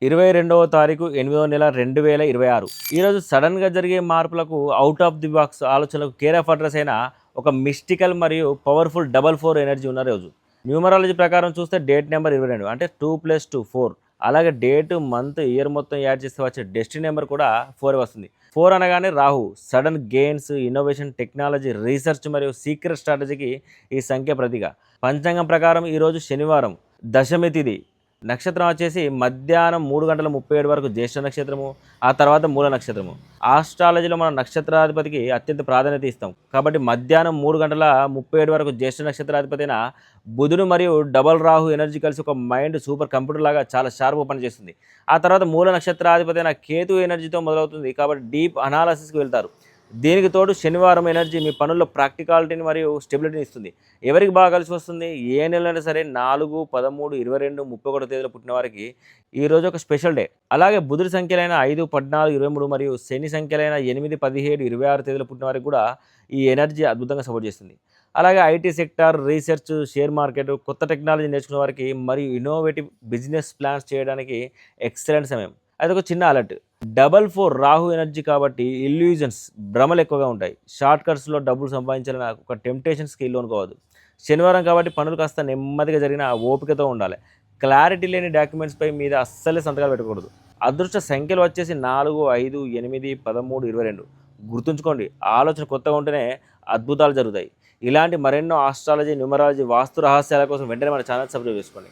22వ తారీఖు 8వ నెల 2026. ఈరోజు సడన్గా జరిగే మార్పులకు అవుట్ ఆఫ్ ది బాక్స్ ఆలోచనలకు కేర్ ఆఫ్ అడ్రస్ అయిన ఒక మిస్టికల్ మరియు పవర్ఫుల్ 4 ఎనర్జీ ఉన్న రోజు. న్యూమరాలజీ ప్రకారం చూస్తే డేట్ నెంబర్ 22 అంటే 2+2 4. అలాగే డేట్ మంత్ ఇయర్ మొత్తం యాడ్ చేస్తే వచ్చే డెస్టినీ నెంబర్ కూడా 4 వస్తుంది. 4 అనగానే Rahu sudden gains, innovation, technology, research మరియు సీక్రెట్ స్ట్రాటజీకి ఈ సంఖ్య ప్రతీక. పంచాంగం ప్రకారం ఈరోజు శనివారం, దశమి తిథి. నక్షత్రం వచ్చేసి మధ్యాహ్నం 3:37 వరకు జ్యేష్ఠ నక్షత్రము, ఆ తర్వాత మూల నక్షత్రము. ఆస్ట్రాలజీలో మనం నక్షత్రాధిపతికి అత్యంత ప్రాధాన్యత ఇస్తాం కాబట్టి మధ్యాహ్నం 3:37 వరకు జ్యేష్ఠ నక్షత్రాధిపతి అయిన బుధుడు మరియు డబల్ రాహు ఎనర్జీ కలిసి ఒక మైండ్ సూపర్ కంప్యూటర్ లాగా చాలా షార్ప్గా పనిచేస్తుంది. ఆ తర్వాత మూల నక్షత్రాధిపతి అయిన కేతు ఎనర్జీతో మొదలవుతుంది కాబట్టి డీప్ అనాలసిస్కి వెళ్తారు. దీనికి తోడు శనివారం ఎనర్జీ మీ పనుల్లో ప్రాక్టికాలిటీని మరియు స్టెబిలిటీని ఇస్తుంది. ఎవరికి బాగా కలిసి వస్తుంది? ఏ నెలైనా సరే 4, 13, 22, 31 తేదీలో పుట్టిన వారికి ఈరోజు ఒక స్పెషల్ డే. అలాగే బుధుడి సంఖ్యలైన 5, 14, 23 మరియు శని సంఖ్యలైన 8, 17, 26 తేదీలో పుట్టిన వారికి కూడా ఈ ఎనర్జీ అద్భుతంగా సపోర్ట్ చేస్తుంది. అలాగే IT sector, research, share market, కొత్త టెక్నాలజీ నేర్చుకునే వారికి మరియు ఇన్నోవేటివ్ బిజినెస్ ప్లాన్స్ చేయడానికి ఎక్సలెంట్ సమయం. అదొక చిన్న అలర్ట్. 4 రాహు ఎనర్జీ కాబట్టి ఇల్యూజన్స్, భ్రమలు ఎక్కువగా ఉంటాయి. షార్ట్ కట్స్లో డబ్బులు సంపాదించాలని ఒక టెంప్టేషన్స్కి లోన్ కావద్దు. శనివారం కాబట్టి పనులు కాస్త నెమ్మదిగా జరిగిన ఓపికతో ఉండాలి. క్లారిటీ లేని డాక్యుమెంట్స్పై మీద అస్సలే సంతకాలు పెట్టకూడదు. అదృష్ట సంఖ్యలు వచ్చేసి 4, 5, 8, 13, 22. గుర్తుంచుకోండి, ఆలోచన కొత్తగా ఉంటేనే అద్భుతాలు జరుగుతాయి. ఇలాంటి మరెన్నో ఆస్ట్రాలజీ, న్యూమరాలజీ, వాస్తు రహస్యాల కోసం వెంటనే మన ఛానల్ సబ్స్క్రైబ్ చేసుకోండి.